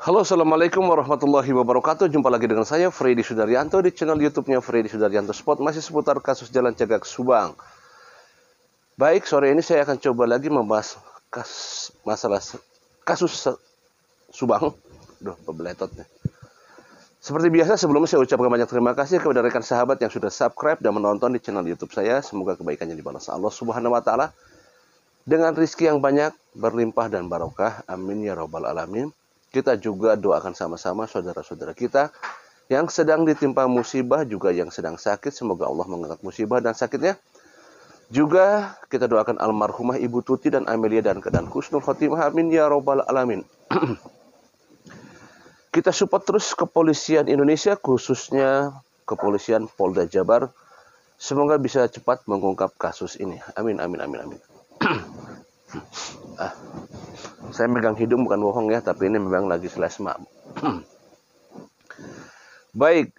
Halo, assalamualaikum warahmatullahi wabarakatuh. Jumpa lagi dengan saya, Freddy Sudaryanto, di channel YouTube-nya Freddy Sudaryanto Spot, masih seputar kasus Jalan Cagak Subang. Baik, sore ini saya akan coba lagi membahas masalah kasus Subang. Duh, pebeletot nih. Seperti biasa, sebelumnya saya ucapkan banyak terima kasih kepada rekan sahabat yang sudah subscribe dan menonton di channel YouTube saya. Semoga kebaikannya dibalas Allah Subhanahu wa Ta'ala dengan rizki yang banyak, berlimpah dan barokah. Amin ya Rabbal 'Alamin. Kita juga doakan sama-sama saudara-saudara kita yang sedang ditimpa musibah, juga yang sedang sakit. Semoga Allah mengangkat musibah dan sakitnya. Juga kita doakan almarhumah Ibu Tuti dan Amelia dan keadaan husnul khotimah. Amin ya Rabbal 'Alamin. Kita support terus kepolisian Indonesia, khususnya kepolisian Polda Jabar. Semoga bisa cepat mengungkap kasus ini. Amin, amin, amin, amin. Saya megang hidung bukan bohong ya, tapi ini memang lagi selesma. Baik,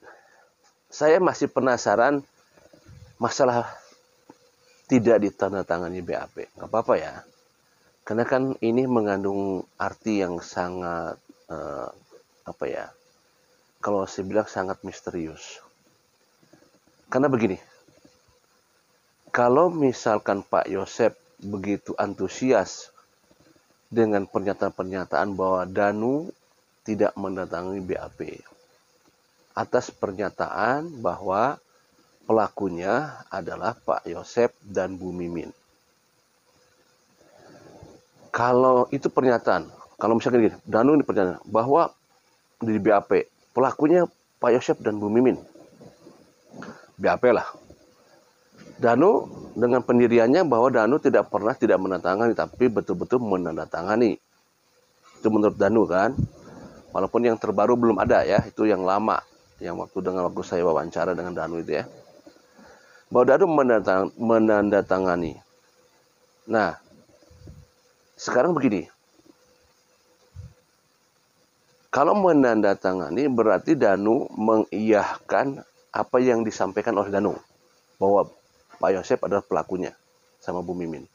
saya masih penasaran masalah tidak ditandatangani BAP. Gak apa-apa ya, karena kan ini mengandung arti yang sangat kalau saya bilang sangat misterius. Karena begini, kalau misalkan Pak Yosep begitu antusias dengan pernyataan-pernyataan bahwa Danu tidak mendatangi BAP atas pernyataan bahwa pelakunya adalah Pak Yosep dan Bu Mimin. Kalau itu pernyataan, kalau misalkan gini, Danu ini pernyataan bahwa di BAP pelakunya Pak Yosep dan Bu Mimin, BAP lah. Danu dengan pendiriannya bahwa Danu tidak pernah tidak menandatangani, tapi betul-betul menandatangani. Itu menurut Danu kan. Walaupun yang terbaru belum ada ya, itu yang lama, yang waktu saya wawancara dengan Danu itu ya. Bahwa Danu menandatangani. Nah, sekarang begini. Kalau menandatangani berarti Danu mengiyahkan apa yang disampaikan oleh Danu, bahwa Pak Yosep adalah pelakunya sama Bu Mimin.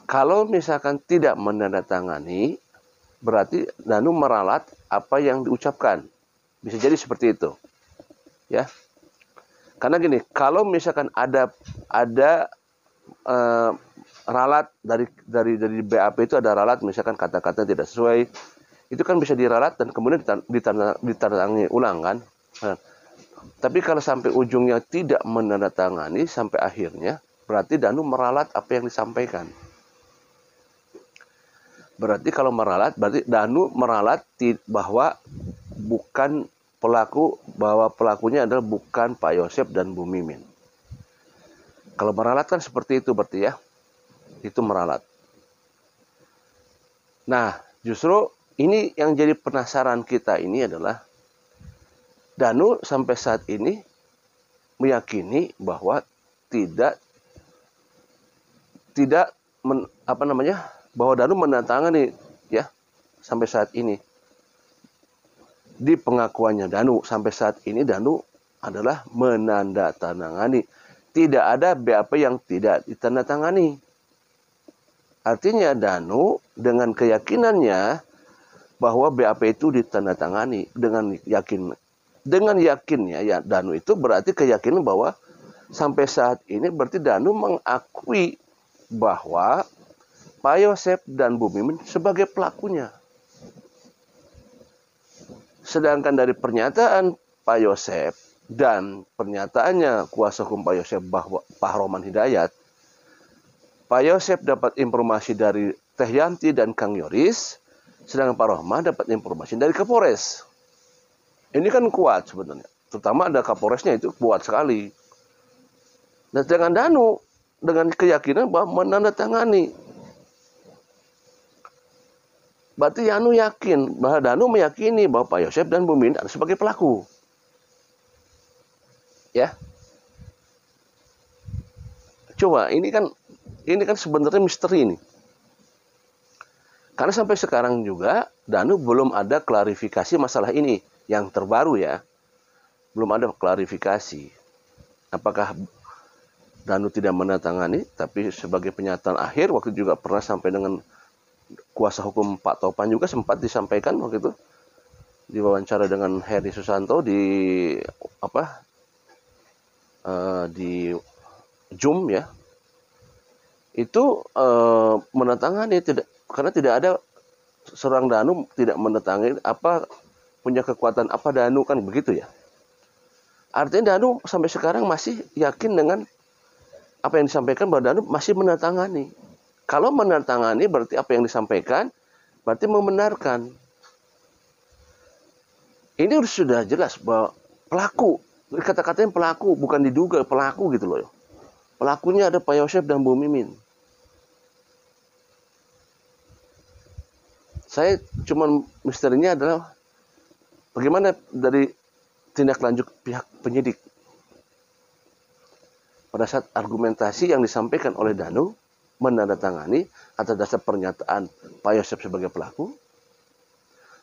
Kalau misalkan tidak menandatangani, berarti Danu meralat apa yang diucapkan. Bisa jadi seperti itu. Ya. Karena gini, kalau misalkan ada ralat dari BAP itu ada ralat, misalkan kata-kata tidak sesuai, itu kan bisa diralat dan kemudian ditandatangani ulang kan. Nah, tapi kalau sampai ujungnya tidak menandatangani sampai akhirnya, berarti Danu meralat apa yang disampaikan. Berarti kalau meralat, berarti Danu meralat bahwa bukan pelaku, bahwa pelakunya adalah bukan Pak Yosep dan Bu Mimin. Kalau meralat kan seperti itu berarti ya. Itu meralat. Nah, justru ini yang jadi penasaran kita ini adalah Danu sampai saat ini meyakini bahwa bahwa Danu menandatangani ya sampai saat ini. Di pengakuannya Danu sampai saat ini Danu adalah menandatangani. Tidak ada BAP yang tidak ditandatangani. Artinya Danu dengan keyakinannya bahwa BAP itu ditandatangani dengan yakinnya ya Danu itu berarti keyakinan bahwa sampai saat ini berarti Danu mengakui bahwa Pak Yosep dan Bu Mimin sebagai pelakunya. Sedangkan dari pernyataan Pak Yosep dan pernyataannya kuasa hukum Pak Yosep bahwa Pak Roman Hidayat, Pak Yosep dapat informasi dari Teh Yanti dan Kang Yoris, sedangkan Pak Roman dapat informasi dari Kapolres. Ini kan kuat sebenarnya. Terutama ada Kapolresnya itu kuat sekali. Dan dengan Danu, dengan keyakinan bahwa menandatangani. Berarti Danu yakin, bahwa Danu meyakini bahwa Pak Yosep dan Bu Mimin adalah sebagai pelaku. Ya. Coba, ini kan sebenarnya misteri ini. Karena sampai sekarang juga Danu belum ada klarifikasi masalah ini. Yang terbaru ya, belum ada klarifikasi. Apakah Danu tidak menandatangani, tapi sebagai pernyataan akhir, waktu juga pernah sampai dengan kuasa hukum Pak Topan juga sempat disampaikan waktu itu diwawancara dengan Heri Susanto di apa di Zoom ya, itu menentangani tidak, karena tidak ada seorang Danu tidak menentangani apa punya kekuatan apa Danu kan begitu ya. Artinya Danu sampai sekarang masih yakin dengan apa yang disampaikan bahwa Danu masih menentangani. Kalau menentangani berarti apa yang disampaikan berarti membenarkan. Ini sudah jelas bahwa pelaku, kata-katanya pelaku, bukan diduga, pelaku gitu loh. Pelakunya ada Pak Yosef dan Bu Mimin. Saya cuman misterinya adalah bagaimana dari tindak lanjut pihak penyidik. Pada saat argumentasi yang disampaikan oleh Danu menandatangani atas dasar pernyataan Pak Yosef sebagai pelaku,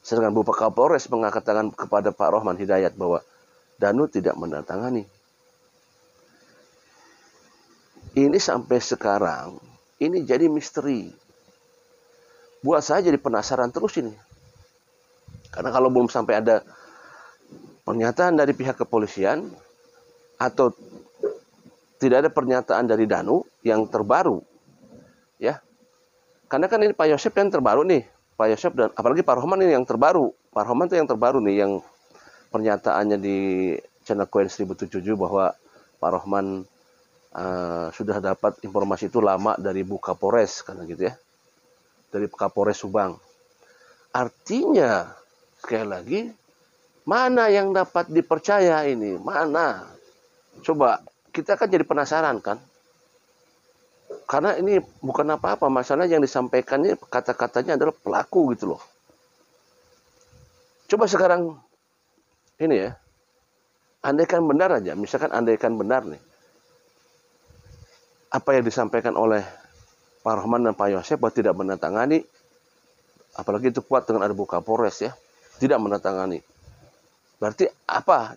sedangkan Bu Kapolres mengatakan kepada Pak Rohman Hidayat bahwa Danu tidak menandatangani. Ini sampai sekarang, ini jadi misteri. Buat saya jadi penasaran terus ini. Karena kalau belum sampai ada pernyataan dari pihak kepolisian, atau tidak ada pernyataan dari Danu yang terbaru, ya. Karena kan ini Pak Yosef yang terbaru nih. Pak Yosef dan apalagi Pak Rohman ini yang terbaru. Pak Rohman itu yang terbaru nih, yang pernyataannya di channel Koin 1077 bahwa Pak Rohman sudah dapat informasi itu lama dari Bu Kapolres, karena gitu ya. Dari Kapolres Subang. Artinya, sekali lagi, mana yang dapat dipercaya ini? Mana? Coba, kita kan jadi penasaran kan? Karena ini bukan apa-apa, masalah yang disampaikannya kata-katanya adalah pelaku gitu loh. Coba sekarang ini ya, andaikan benar aja, misalkan andaikan benar nih, apa yang disampaikan oleh Pak Rohman dan Pak Yosef bahwa tidak menandatangani, apalagi itu kuat dengan ada Bu Kapolres ya, tidak menandatangani. Berarti apa?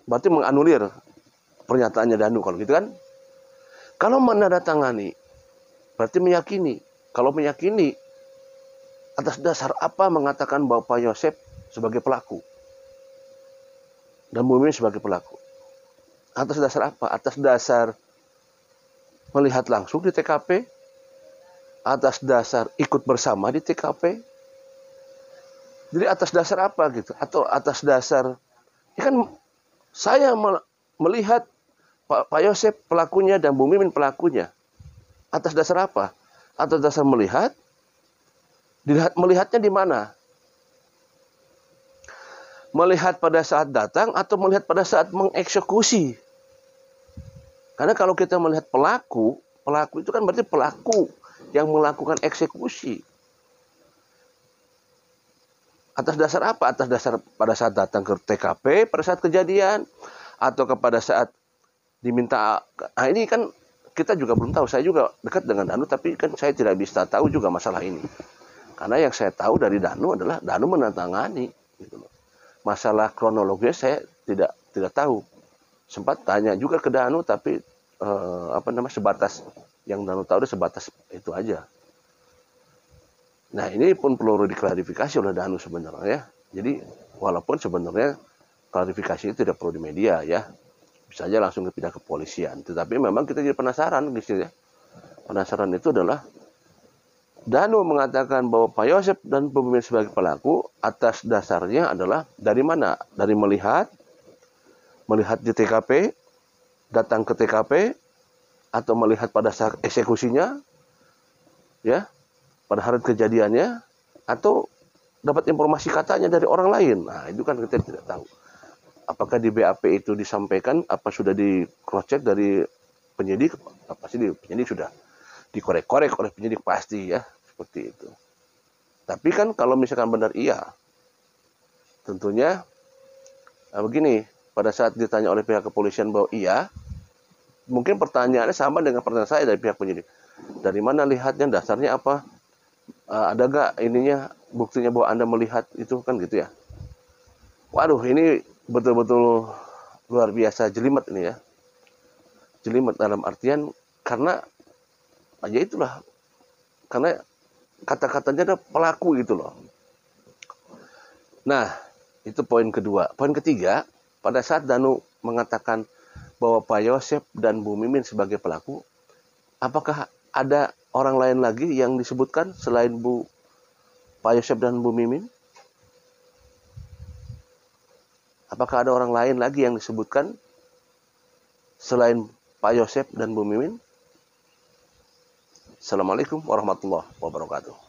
Berarti menganulir pernyataannya Danu kalau gitu kan? Kalau menandatangani, berarti meyakini. Kalau meyakini, atas dasar apa mengatakan bahwa Pak Yosef sebagai pelaku dan Bu Mimin sebagai pelaku? Atas dasar apa? Atas dasar melihat langsung di TKP, atas dasar ikut bersama di TKP. Jadi atas dasar apa gitu? Atau atas dasar, ya kan saya melihat Pak Yosef pelakunya dan Bu Mimin pelakunya. Atas dasar apa? Atas dasar melihat, melihatnya di mana? Melihat pada saat datang atau melihat pada saat mengeksekusi? Karena kalau kita melihat pelaku itu kan berarti pelaku yang melakukan eksekusi. Atas dasar apa? Atas dasar pada saat datang ke TKP, pada saat kejadian, atau kepada saat diminta. Nah ini kan kita juga belum tahu. Saya juga dekat dengan Danu, tapi kan saya tidak bisa tahu juga masalah ini. Karena yang saya tahu dari Danu adalah Danu menandatangani. Gitu loh. Masalah kronologisnya saya tidak tahu. Sempat tanya juga ke Danu, tapi sebatas yang Danu tahu sebatas itu aja. Nah ini pun perlu diklarifikasi oleh Danu sebenarnya. Jadi walaupun sebenarnya klarifikasi itu tidak perlu di media ya, bisa aja langsung ke pihak kepolisian. Tetapi memang kita jadi penasaran gitu ya. Penasaran itu adalah Danu mengatakan bahwa Pak Yosef dan Bu Mimin sebagai pelaku atas dasarnya adalah dari mana? Dari melihat di TKP, datang ke TKP, atau melihat pada saat eksekusinya, ya, pada hari kejadiannya, atau dapat informasi katanya dari orang lain. Nah itu kan kita tidak tahu. Apakah di BAP itu disampaikan, apa sudah di cross check dari penyidik, pasti penyidik sudah dikorek-korek oleh penyidik pasti ya, seperti itu. Tapi kan kalau misalkan benar iya, tentunya begini, pada saat ditanya oleh pihak kepolisian bahwa iya, mungkin pertanyaannya sama dengan pertanyaan saya dari pihak penyidik. Dari mana lihatnya, dasarnya apa? Ada nggak ininya, buktinya bahwa Anda melihat itu kan gitu ya. Waduh, ini betul-betul luar biasa jelimet ini ya. Jelimet dalam artian karena aja itulah, karena kata-katanya ada pelaku gitu loh. Nah, itu poin kedua. Poin ketiga, pada saat Danu mengatakan bahwa Pak Yosep dan Bu Mimin sebagai pelaku, apakah ada orang lain lagi yang disebutkan selain Pak Yosep dan Bu Mimin? Apakah ada orang lain lagi yang disebutkan selain Pak Yosep dan Bu Mimin? Assalamualaikum warahmatullahi wabarakatuh.